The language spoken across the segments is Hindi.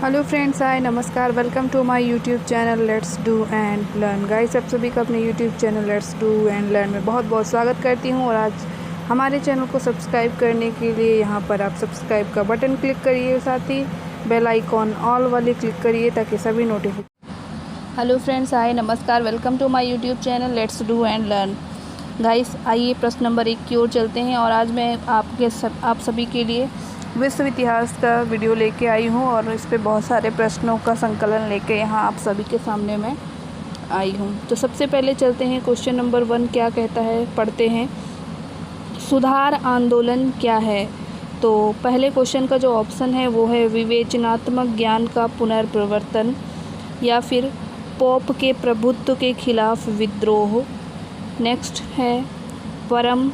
हेलो फ्रेंड्स, हाय नमस्कार, welcome to my YouTube channel let's do and learn. Guys, आप सभी का अपने YouTube channel let's do and learn में बहुत बहुत स्वागत करती हूं। और आज हमारे चैनल को सब्सक्राइब करने के लिए यहां पर आप सब्सक्राइब का बटन क्लिक करिए, साथ ही बेल आइकॉन ऑल वाले क्लिक करिए ताकि सभी नोटिफिकेशन। हेलो फ्रेंड्स, हाय नमस्कार, welcome to my YouTube channel let's do and learn. Guys, आइए प्रश्न नंबर 1 की ओर चलते हैं। और आज मैं आप सभी के लिए विश्व इतिहास का वीडियो लेके आई हूँ और इस पे बहुत सारे प्रश्नों का संकलन लेके यहाँ आप सभी के सामने मैं आई हूँ। तो सबसे पहले चलते हैं क्वेश्चन नंबर 1 क्या कहता है, पढ़ते हैं। सुधार आंदोलन क्या है? तो पहले क्वेश्चन का जो ऑप्शन है वो है विवेचनात्मक ज्ञान का पुनर्प्रवर्तन, या फिर पोप के प्रभुत्व के खिलाफ विद्रोह। नेक्स्ट है परम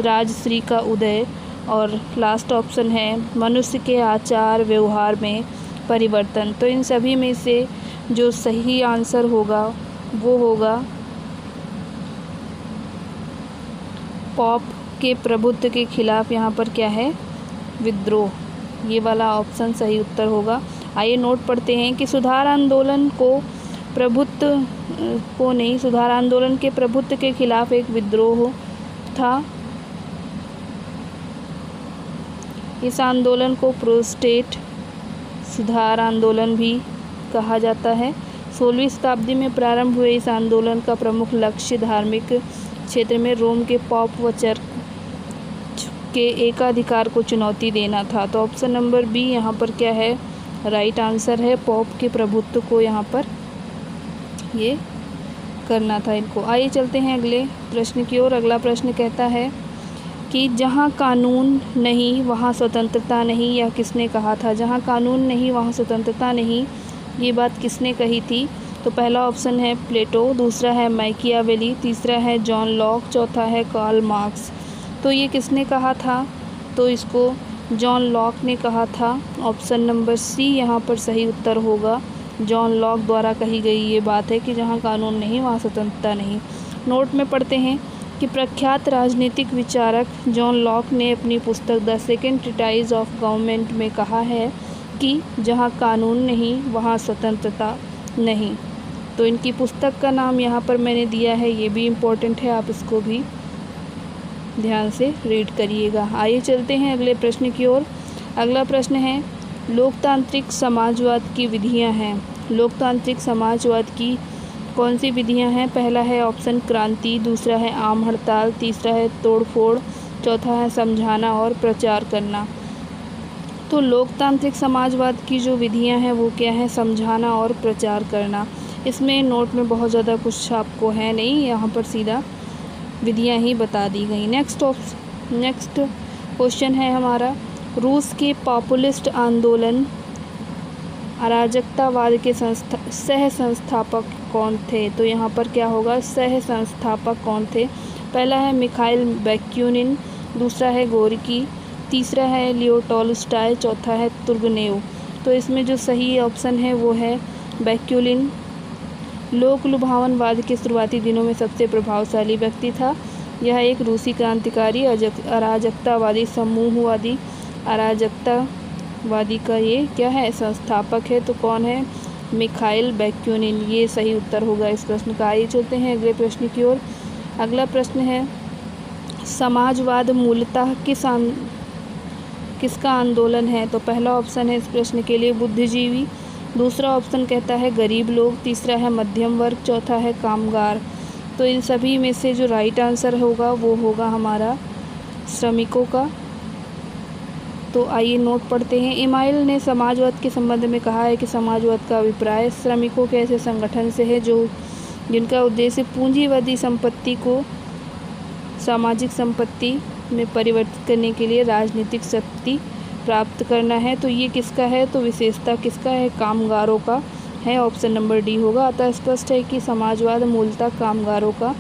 राजश्री का उदय, और लास्ट ऑप्शन है मनुष्य के आचार व्यवहार में परिवर्तन। तो इन सभी में से जो सही आंसर होगा वो होगा पोप के प्रभुत्व के खिलाफ यहाँ पर क्या है, विद्रोह। ये वाला ऑप्शन सही उत्तर होगा। आइए नोट पढ़ते हैं कि सुधार आंदोलन के प्रभुत्व के खिलाफ एक विद्रोह था। इस आंदोलन को प्रोटेस्ट सुधार आंदोलन भी कहा जाता है। 16वीं शताब्दी में प्रारंभ हुए इस आंदोलन का प्रमुख लक्ष्य धार्मिक क्षेत्र में रोम के पॉप व चर्च के एकाधिकार को चुनौती देना था। तो ऑप्शन नंबर बी यहाँ पर क्या है, राइट आंसर है। पॉप के प्रभुत्व को यहाँ पर ये करना था इनको। आइए चलते हैं अगले प्रश्न की ओर। अगला प्रश्न कहता है कि जहाँ कानून नहीं वहाँ स्वतंत्रता नहीं, यह किसने कहा था? जहाँ कानून नहीं वहाँ स्वतंत्रता नहीं, ये बात किसने कही थी? तो पहला ऑप्शन है प्लेटो, दूसरा है मैकियावेली, तीसरा है जॉन लॉक, चौथा है कार्ल मार्क्स। तो ये किसने कहा था? तो इसको जॉन लॉक ने कहा था। ऑप्शन नंबर सी यहाँ पर सही उत्तर होगा। जॉन लॉक द्वारा कही गई ये बात है कि जहाँ कानून नहीं वहाँ स्वतंत्रता नहीं। नोट में पढ़ते हैं कि प्रख्यात राजनीतिक विचारक जॉन लॉक ने अपनी पुस्तक the second treatise of government में कहा है कि जहां कानून नहीं वहां स्वतंत्रता नहीं। तो इनकी पुस्तक का नाम यहाँ पर मैंने दिया है, ये भी इम्पोर्टेंट है, आप इसको भी ध्यान से रीड करिएगा। आइए चलते हैं अगले प्रश्न की ओर। अगला प्रश्न है लोकतांत्रिक समाजवाद की विधियाँ हैं। लोकतांत्रिक समाजवाद की कौन सी विधियां हैं? पहला है ऑप्शन क्रांति, दूसरा है आम हड़ताल, तीसरा है तोड़फोड़, चौथा है समझाना और प्रचार करना। तो लोकतांत्रिक समाजवाद की जो विधियां हैं वो क्या है, समझाना और प्रचार करना। इसमें नोट में बहुत ज़्यादा कुछ आपको है नहीं, यहाँ पर सीधा विधियां ही बता दी गई। नेक्स्ट क्वेश्चन है हमारा, रूस के पॉपुलिस्ट आंदोलन अराजकतावाद के सह संस्थापक कौन थे? तो यहाँ पर क्या होगा, सह संस्थापक कौन थे? पहला है मिखाइल बैक्यूनिन, दूसरा है गोरकी, तीसरा है लियो टॉलस्टॉय, चौथा है तुर्गनेव। तो इसमें जो सही ऑप्शन है वो है बैक्यूलिन। लोक लुभावनवाद के शुरुआती दिनों में सबसे प्रभावशाली व्यक्ति था। यह एक रूसी क्रांतिकारी अराजकतावादी समूहवादी अराजकतावादी का ये क्या है, संस्थापक है। तो कौन है, मिखाइल बैक्यूनिन, ये सही उत्तर होगा इस प्रश्न का। आइए चलते हैं अगले प्रश्न की ओर। अगला प्रश्न है समाजवाद मूलतः किसका आंदोलन है? तो पहला ऑप्शन है इस प्रश्न के लिए बुद्धिजीवी, दूसरा ऑप्शन कहता है गरीब लोग, तीसरा है मध्यम वर्ग, चौथा है कामगार। तो इन सभी में से जो राइट आंसर होगा वो होगा हमारा श्रमिकों का। तो आइए नोट पढ़ते हैं। इमाइल ने समाजवाद के संबंध में कहा है कि समाजवाद का अभिप्राय श्रमिकों के ऐसे संगठन से है जिनका उद्देश्य पूंजीवादी संपत्ति को सामाजिक संपत्ति में परिवर्तित करने के लिए राजनीतिक शक्ति प्राप्त करना है। तो ये किसका है, तो विशेषता किसका है, कामगारों का है। ऑप्शन नंबर डी होगा। अतः स्पष्ट है कि समाजवाद मूलतः कामगारों का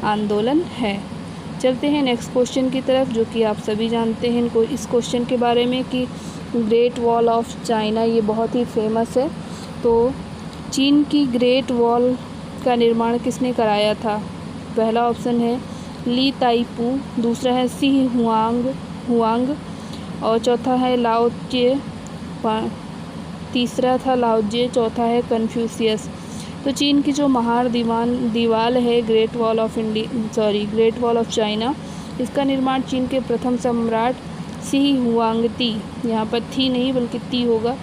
आंदोलन है। चलते हैं नेक्स्ट क्वेश्चन की तरफ, जो कि आप सभी जानते हैं इनको इस क्वेश्चन के बारे में कि ग्रेट वॉल ऑफ चाइना ये बहुत ही फेमस है। तो चीन की ग्रेट वॉल का निर्माण किसने कराया था? पहला ऑप्शन है ली ताइपू, दूसरा है सी हुआंग और चौथा है लाओ त्से तीसरा था लाओजे, चौथा है कन्फ्यूशियस। तो चीन की जो महार दीवार है ग्रेट वॉल ऑफ चाइना, इसका निर्माण चीन के प्रथम सम्राट शी हुआंगती, यहाँ पर थी नहीं बल्कि ती होगा,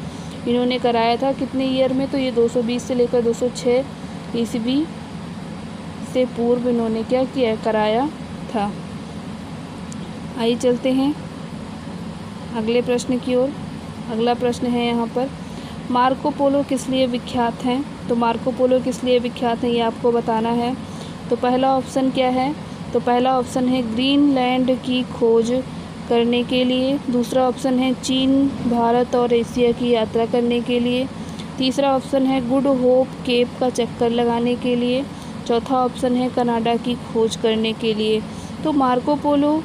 इन्होंने कराया था। कितने ईयर में? तो ये 220 से लेकर 206 ईस्वी से पूर्व इन्होंने क्या किया, कराया था। आइए चलते हैं अगले प्रश्न की ओर। अगला प्रश्न है यहाँ पर, मार्को पोलो किस लिए विख्यात हैं? तो मार्को पोलो किस लिए विख्यात हैं ये आपको बताना है। तो पहला ऑप्शन क्या है? तो पहला ऑप्शन है ग्रीनलैंड की खोज करने के लिए। दूसरा ऑप्शन है चीन, भारत और एशिया की यात्रा करने के लिए। तीसरा ऑप्शन है गुड होप केप का चक्कर लगाने के लिए। चौथा ऑप्शन है कनाडा की खोज करने के लिए। तो मार्को पोलो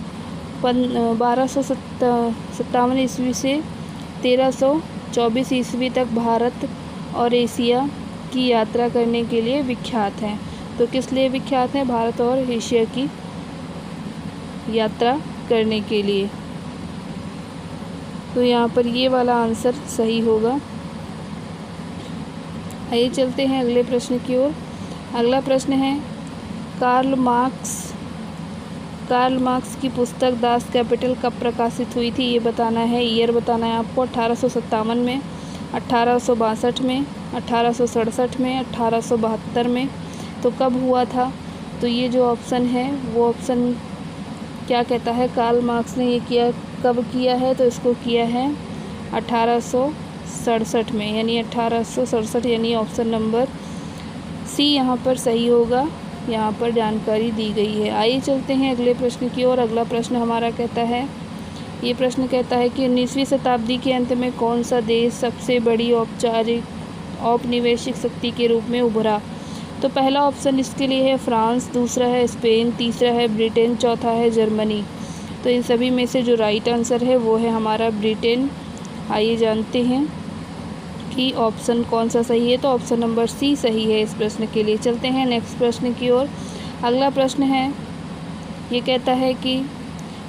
1257 ईस्वी से 1324 ईस्वी तक भारत और एशिया की यात्रा करने के लिए विख्यात हैं। तो किस लिए विख्यात हैं? भारत और एशिया की यात्रा करने के लिए। तो यहाँ पर ये वाला आंसर सही होगा। आइए चलते हैं अगले प्रश्न की ओर। अगला प्रश्न है, कार्ल मार्क्स की पुस्तक दास कैपिटल कब प्रकाशित हुई थी ये बताना है। ईयर बताना है आपको। 1857 में, 1862 में, 1867 में, 1872 में। तो कब हुआ था? तो ये जो ऑप्शन है वो ऑप्शन क्या कहता है, कार्ल मार्क्स ने ये किया कब किया है? तो इसको किया है 1867 में, यानी 1867, यानी ऑप्शन नंबर सी यहाँ पर सही होगा। यहाँ पर जानकारी दी गई है। आइए चलते हैं अगले प्रश्न की ओर। अगला प्रश्न हमारा कहता है, ये प्रश्न कहता है कि 19वीं शताब्दी के अंत में कौन सा देश सबसे बड़ी औपनिवेशिक शक्ति के रूप में उभरा? तो पहला ऑप्शन इसके लिए है फ्रांस, दूसरा है स्पेन, तीसरा है ब्रिटेन, चौथा है जर्मनी। तो इन सभी में से जो राइट आंसर है वो है हमारा ब्रिटेन। आइए जानते हैं कि ऑप्शन कौन सा सही है। तो ऑप्शन नंबर सी सही है इस प्रश्न के लिए। चलते हैं नेक्स्ट प्रश्न की ओर। अगला प्रश्न है, ये कहता है कि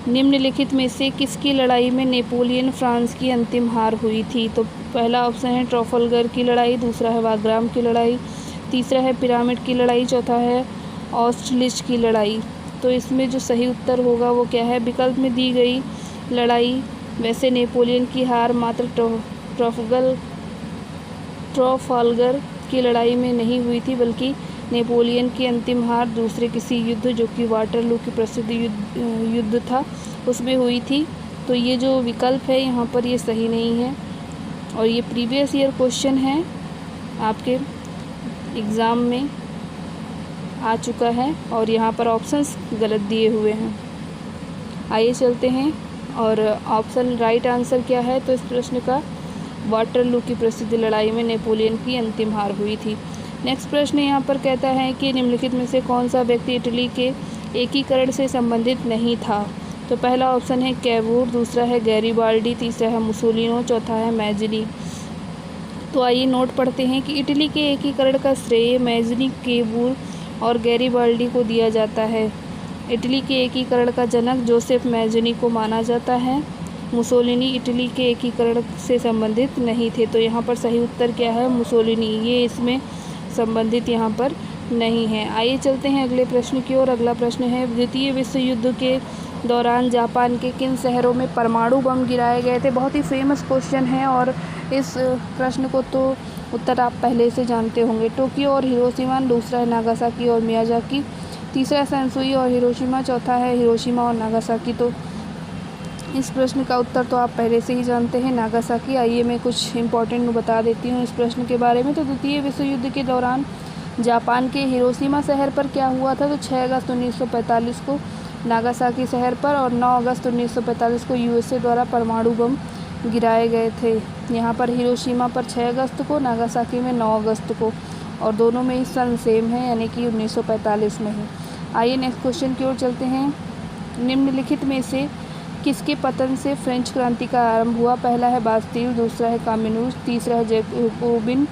निम्नलिखित में से किसकी लड़ाई में नेपोलियन फ्रांस की अंतिम हार हुई थी? तो पहला ऑप्शन है ट्राफलगर की लड़ाई, दूसरा है वाग्राम की लड़ाई, तीसरा है पिरामिड की लड़ाई, चौथा है ऑस्टलिच की लड़ाई। तो इसमें जो सही उत्तर होगा वो क्या है? विकल्प में दी गई लड़ाई। वैसे नेपोलियन की हार मात्र ट्राफलगर की लड़ाई में नहीं हुई थी, बल्कि नेपोलियन की अंतिम हार दूसरे किसी युद्ध, जो कि वाटरलू की प्रसिद्ध युद्ध था, उसमें हुई थी। तो ये जो विकल्प है यहाँ पर ये सही नहीं है, और ये प्रीवियस ईयर क्वेश्चन है, आपके एग्ज़ाम में आ चुका है, और यहाँ पर ऑप्शंस गलत दिए हुए हैं। आइए चलते हैं, और ऑप्शन राइट आंसर क्या है? तो इस प्रश्न का वाटरलू की प्रसिद्ध लड़ाई में नेपोलियन की अंतिम हार हुई थी। नेक्स्ट प्रश्न यहाँ पर कहता है कि निम्नलिखित में से कौन सा व्यक्ति इटली के एकीकरण से संबंधित नहीं था? तो पहला ऑप्शन है कैवूर, दूसरा है गैरीबाल्डी, तीसरा है मुसोलिनो, चौथा है मैजिनी। तो आइए नोट पढ़ते हैं कि इटली के एकीकरण का श्रेय मैजिनी, कैवूर और गैरीबाल्डी को दिया जाता है। इटली के एकीकरण का जनक जोसेफ मैजिनी को माना जाता है। मुसोलिनी इटली के एकीकरण से संबंधित नहीं थे। तो यहाँ पर सही उत्तर क्या है? मुसोलिनी, ये इसमें संबंधित यहाँ पर नहीं है। आइए चलते हैं अगले प्रश्न की ओर। अगला प्रश्न है, द्वितीय विश्व युद्ध के दौरान जापान के किन शहरों में परमाणु बम गिराए गए थे? बहुत ही फेमस क्वेश्चन है, और इस प्रश्न को तो उत्तर आप पहले से जानते होंगे। टोक्यो और हिरोशिमा, दूसरा है नागासाकी और मियाजाकी, तीसरा सेंसुई और हिरोशिमा, चौथा है हिरोशिमा और नागासाकी। तो इस प्रश्न का उत्तर तो आप पहले से ही जानते हैं, नागासाकी। आइए मैं कुछ इंपॉर्टेंट बता देती हूँ इस प्रश्न के बारे में। तो द्वितीय विश्व युद्ध के दौरान जापान के हिरोशिमा शहर पर क्या हुआ था? तो 6 अगस्त 1945 को नागासाकी शहर पर, और 9 अगस्त 1945 को यूएसए द्वारा परमाणु बम गिराए गए थे। यहाँ पर हिरोशिमा पर 6 अगस्त को, नागासाकी में 9 अगस्त को, और दोनों में ही सन सेम है, यानी कि 1945 में ही। आइए नेक्स्ट क्वेश्चन की ओर चलते हैं। निम्नलिखित में से किसके पतन से फ्रेंच क्रांति का आरंभ हुआ? पहला है बास्तील, दूसरा है कामिनूस, तीसरा है जैकोबिन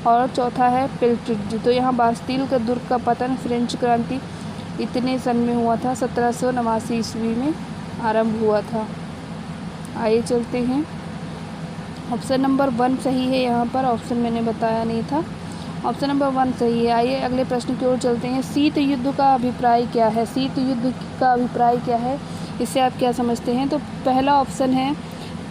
और चौथा है पिल्ट्रिज। तो यहाँ बास्तील का दुर्ग का पतन फ्रेंच क्रांति इतने सन में हुआ था, 1789 ईस्वी में आरंभ हुआ था। आइए चलते हैं ऑप्शन नंबर 1 सही है। यहाँ पर ऑप्शन मैंने बताया नहीं था, ऑप्शन नंबर 1 सही है। आइए अगले प्रश्न की ओर चलते हैं। शीत युद्ध का अभिप्राय क्या है? शीत युद्ध का अभिप्राय क्या है, इससे आप क्या समझते हैं? तो पहला ऑप्शन है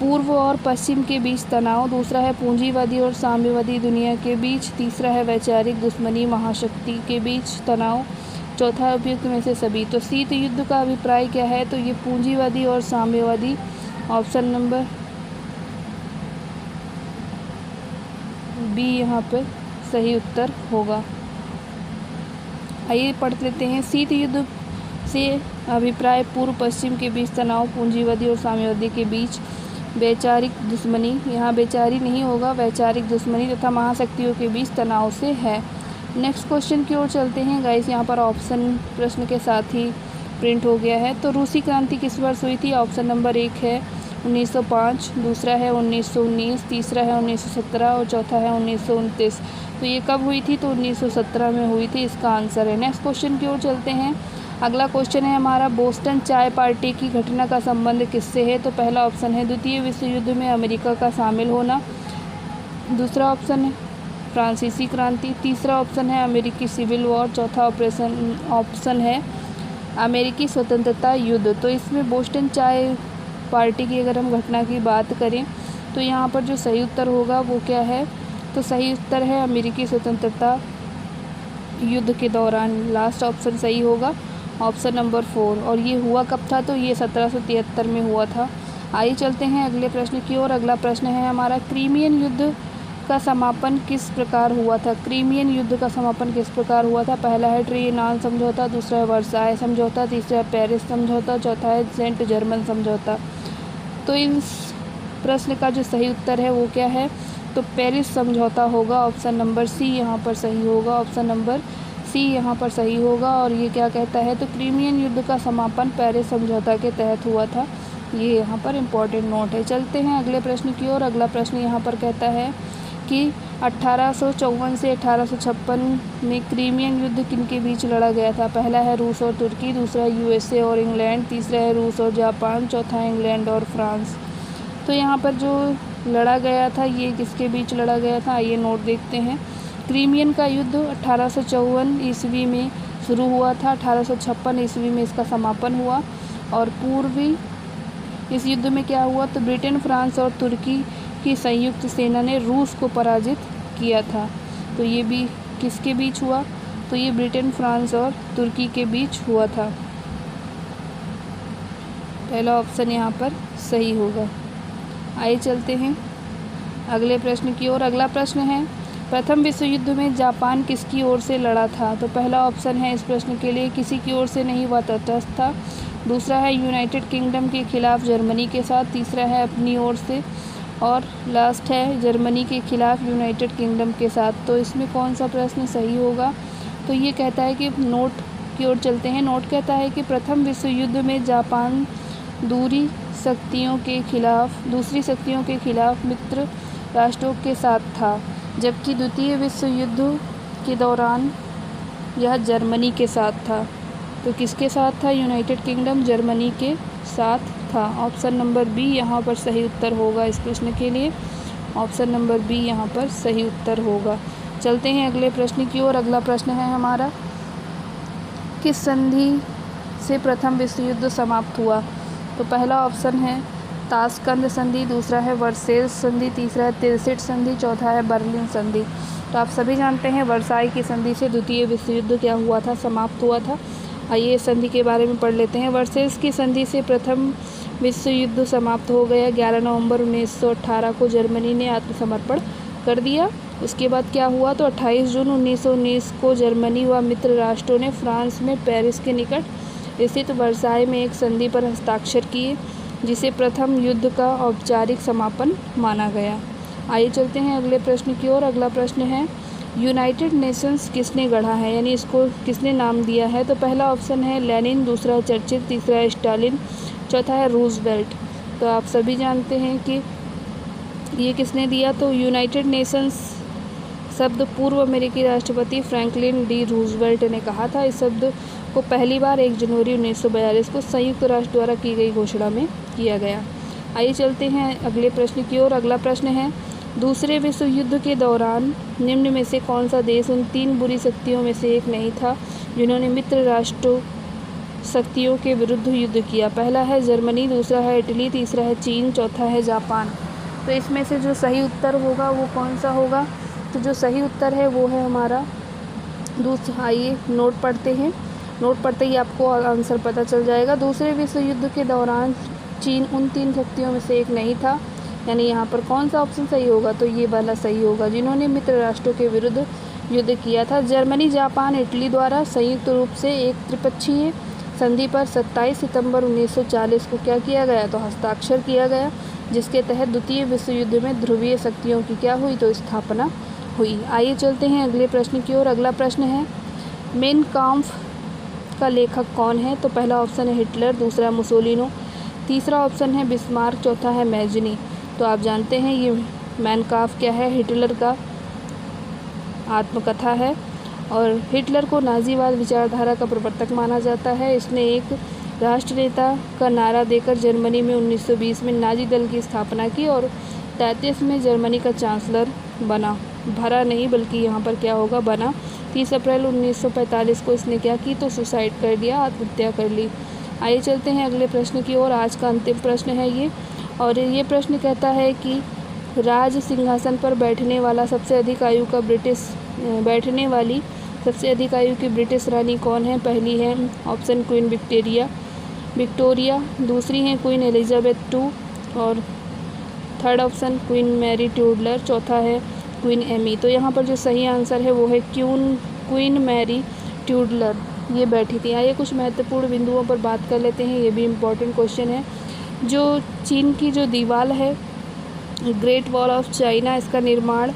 पूर्व और पश्चिम के बीच तनाव, दूसरा है पूंजीवादी और साम्यवादी दुनिया के बीच, तीसरा है वैचारिक दुश्मनी महाशक्ति के बीच तनाव, चौथा है उपयुक्त में से सभी। तो शीत युद्ध का अभिप्राय क्या है? तो ये पूंजीवादी और साम्यवादी, ऑप्शन नंबर बी यहाँ पर सही उत्तर होगा। आइए पढ़ लेते हैं। शीत युद्ध से अभिप्राय पूर्व पश्चिम के बीच तनाव, पूंजीवादी और साम्यवादी के बीच वैचारिक दुश्मनी, यहाँ वैचारी नहीं होगा, वैचारिक दुश्मनी तथा महाशक्तियों के बीच तनाव से है। नेक्स्ट क्वेश्चन की ओर चलते हैं गाइस। यहाँ पर ऑप्शन प्रश्न के साथ ही प्रिंट हो गया है। तो रूसी क्रांति किस वर्ष हुई थी? ऑप्शन नंबर 1 है 1905, दूसरा है 1919, तीसरा है 1917 और चौथा है 1929। तो ये कब हुई थी? तो 1917 में हुई थी, इसका आंसर है। नेक्स्ट क्वेश्चन की ओर चलते हैं। अगला क्वेश्चन है हमारा, बोस्टन चाय पार्टी की घटना का संबंध किससे है? तो पहला ऑप्शन है द्वितीय विश्व युद्ध में अमेरिका का शामिल होना, दूसरा ऑप्शन है फ्रांसीसी क्रांति, तीसरा ऑप्शन है अमेरिकी सिविल वॉर, चौथा ऑप्शन है अमेरिकी स्वतंत्रता युद्ध। तो इसमें बोस्टन चाय पार्टी की अगर हम घटना की बात करें तो यहाँ पर जो सही उत्तर होगा वो क्या है? तो सही उत्तर है अमेरिकी स्वतंत्रता युद्ध के दौरान। लास्ट ऑप्शन सही होगा, ऑप्शन नंबर 4। और ये हुआ कब था? तो ये 1773 में हुआ था। आइए चलते हैं अगले प्रश्न की ओर। अगला प्रश्न है हमारा, क्रीमियन युद्ध का समापन किस प्रकार हुआ था? क्रीमियन युद्ध का समापन किस प्रकार हुआ था? पहला है ट्रिएनान समझौता, दूसरा है वर्साय समझौता, तीसरा है पेरिस समझौता, चौथा है सेंट जर्मन समझौता। तो इस प्रश्न का जो सही उत्तर है वो क्या है? तो पेरिस समझौता होगा, ऑप्शन नंबर सी यहाँ पर सही होगा, ऑप्शन नंबर सी यहाँ पर सही होगा। और ये क्या कहता है? तो क्रीमियन युद्ध का समापन पेरिस समझौता के तहत हुआ था। ये यहाँ पर इम्पोर्टेंट नोट है। चलते हैं अगले प्रश्न की ओर। अगला प्रश्न यहाँ पर कहता है कि 1854 से 1856 में क्रीमियन युद्ध किन के बीच लड़ा गया था? पहला है रूस और तुर्की, दूसरा है यूएसए और इंग्लैंड, तीसरा है रूस और जापान, चौथा है इंग्लैंड और फ्रांस। तो यहाँ पर जो लड़ा गया था ये किसके बीच लड़ा गया था? आइए नोट देखते हैं। क्रीमियन का युद्ध 1854 ईस्वी में शुरू हुआ था, 1856 ईस्वी में इसका समापन हुआ। और पूर्वी इस युद्ध में क्या हुआ? तो ब्रिटेन, फ्रांस और तुर्की की संयुक्त सेना ने रूस को पराजित किया था। तो ये भी किसके बीच हुआ? तो ये ब्रिटेन, फ्रांस और तुर्की के बीच हुआ था। पहला ऑप्शन यहाँ पर सही होगा। आइए चलते हैं अगले प्रश्न की ओर। अगला प्रश्न है, प्रथम विश्व युद्ध में जापान किसकी ओर से लड़ा था? तो पहला ऑप्शन है इस प्रश्न के लिए किसी की ओर से नहीं, वह तटस्थ था। दूसरा है यूनाइटेड किंगडम के खिलाफ जर्मनी के साथ, तीसरा है अपनी ओर से, और लास्ट है जर्मनी के खिलाफ यूनाइटेड किंगडम के साथ। तो इसमें कौन सा प्रश्न सही होगा? तो ये कहता है कि नोट की ओर चलते हैं। नोट कहता है कि प्रथम विश्व युद्ध में जापान दूसरी शक्तियों के खिलाफ मित्र राष्ट्रों के साथ था, जबकि द्वितीय विश्व युद्ध के दौरान यह जर्मनी के साथ था। तो किसके साथ था? यूनाइटेड किंगडम जर्मनी के साथ था। ऑप्शन नंबर बी यहाँ पर सही उत्तर होगा इस प्रश्न के लिए, ऑप्शन नंबर बी यहाँ पर सही उत्तर होगा। चलते हैं अगले प्रश्न की ओर। अगला प्रश्न है हमारा, किस संधि से प्रथम विश्व युद्ध समाप्त हुआ? तो पहला ऑप्शन है ताशकंद संधि, दूसरा है वर्सेल्स संधि, तीसरा है तिलसिट संधि, चौथा है बर्लिन संधि। तो आप सभी जानते हैं वर्साई की संधि से द्वितीय विश्व युद्ध क्या हुआ था? समाप्त हुआ था। आइए संधि के बारे में पढ़ लेते हैं। वर्सेल्स की संधि से प्रथम विश्व युद्ध समाप्त हो गया। 11 नवंबर 1918 को जर्मनी ने आत्मसमर्पण कर दिया। उसके बाद क्या हुआ? तो 28 जून 1919 को जर्मनी व मित्र राष्ट्रों ने फ्रांस में पेरिस के निकट स्थित वर्साई में एक संधि पर हस्ताक्षर किए, जिसे प्रथम युद्ध का औपचारिक समापन माना गया। आइए चलते हैं अगले प्रश्न की ओर। अगला प्रश्न है, यूनाइटेड नेशंस किसने गढ़ा है, यानी इसको किसने नाम दिया है? तो पहला ऑप्शन है लेनिन, दूसरा है चर्चिल, तीसरा है स्टालिन, चौथा है रूजवेल्ट। तो आप सभी जानते हैं कि ये किसने दिया? तो यूनाइटेड नेशंस शब्द पूर्व अमेरिकी राष्ट्रपति फ्रैंकलिन डी रूजवेल्ट ने कहा था। इस शब्द को पहली बार 1 जनवरी 1942 को संयुक्त राष्ट्र द्वारा की गई घोषणा में किया गया। आइए चलते हैं अगले प्रश्न की ओर। अगला प्रश्न है, दूसरे विश्व युद्ध के दौरान निम्न में से कौन सा देश उन 3 बुरी शक्तियों में से एक नहीं था जिन्होंने मित्र राष्ट्रों शक्तियों के विरुद्ध युद्ध किया? पहला है जर्मनी, दूसरा है इटली, तीसरा है चीन, चौथा है जापान। तो इसमें से जो सही उत्तर होगा वो कौन सा होगा? तो जो सही उत्तर है वो है हमारा दूसरा। आइए नोट पढ़ते हैं। नोट पढ़ते ही आपको आंसर पता चल जाएगा। दूसरे विश्व युद्ध के दौरान चीन उन 3 शक्तियों में से एक नहीं था, यानी यहाँ पर कौन सा ऑप्शन सही होगा? तो ये वाला सही होगा, जिन्होंने मित्र राष्ट्रों के विरुद्ध युद्ध किया था। जर्मनी, जापान, इटली द्वारा संयुक्त रूप से एक त्रिपक्षीय संधि पर 27 सितंबर 1940 को क्या किया गया? तो हस्ताक्षर किया गया, जिसके तहत द्वितीय विश्व युद्ध में ध्रुवीय शक्तियों की क्या हुई? तो स्थापना हुई। आइए चलते हैं अगले प्रश्न की ओर। अगला प्रश्न है, मेन काम्फ का लेखक कौन है? तो पहला ऑप्शन है हिटलर, दूसरा मुसोलिनो, तीसरा ऑप्शन है बिस्मार्क, चौथा है मैजनी। तो आप जानते हैं ये मेन काम्फ क्या है? हिटलर का आत्मकथा है और हिटलर को नाजीवाद विचारधारा का प्रवर्तक माना जाता है। इसने एक राष्ट्र नेता का नारा देकर जर्मनी में 1920 में नाजी दल की स्थापना की और 33 में जर्मनी का चांसलर बना। भरा नहीं बल्कि यहाँ पर क्या होगा? बना। 30 अप्रैल 1945 को इसने क्या की? तो सुसाइड कर लिया, आत्महत्या कर ली। आइए चलते हैं अगले प्रश्न की ओर। आज का अंतिम प्रश्न है ये, और ये प्रश्न कहता है कि राज सिंहासन पर बैठने वाली सबसे अधिक आयु की ब्रिटिश रानी कौन है? पहली है ऑप्शन क्वीन विक्टोरिया, दूसरी है क्वीन एलिजाबेथ II और थर्ड ऑप्शन क्वीन मैरी ट्यूडलर, चौथा है क्वीन एमी। तो यहाँ पर जो सही आंसर है वो है क्वीन मैरी ट्यूडलर, ये बैठी थी। आइए कुछ महत्वपूर्ण बिंदुओं पर बात कर लेते हैं, ये भी इम्पोर्टेंट क्वेश्चन है। जो चीन की जो दीवार है ग्रेट वॉल ऑफ चाइना, इसका निर्माण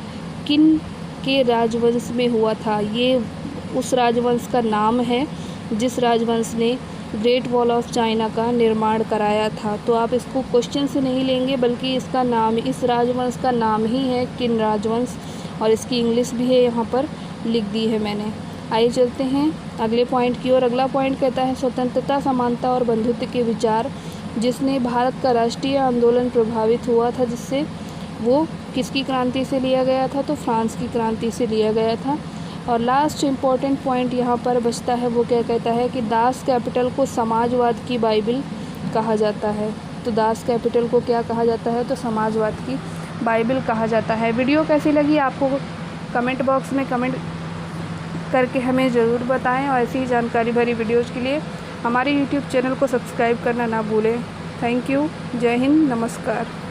किन के राजवंश में हुआ था? ये उस राजवंश का नाम है जिस राजवंश ने ग्रेट वॉल ऑफ चाइना का निर्माण कराया था। तो आप इसको क्वेश्चन से नहीं लेंगे बल्कि इसका नाम, इस राजवंश का नाम ही है किन राजवंश, और इसकी इंग्लिश भी है यहाँ पर लिख दी है मैंने। आइए चलते हैं अगले पॉइंट की ओर। अगला पॉइंट कहता है स्वतंत्रता, समानता और बंधुत्व के विचार जिसने भारत का राष्ट्रीय आंदोलन प्रभावित हुआ था, जिससे वो किसकी क्रांति से लिया गया था? तो फ्रांस की क्रांति से लिया गया था। और लास्ट इम्पॉर्टेंट पॉइंट यहाँ पर बचता है, वो क्या कहता है कि दास कैपिटल को समाजवाद की बाइबिल कहा जाता है। तो दास कैपिटल को क्या कहा जाता है? तो समाजवाद की बाइबिल कहा जाता है। वीडियो कैसी लगी आपको कमेंट बॉक्स में कमेंट करके हमें ज़रूर बताएं, और ऐसी ही जानकारी भरी वीडियोज़ के लिए हमारे यूट्यूब चैनल को सब्सक्राइब करना ना भूलें। Thank you. जय हिंद, नमस्कार।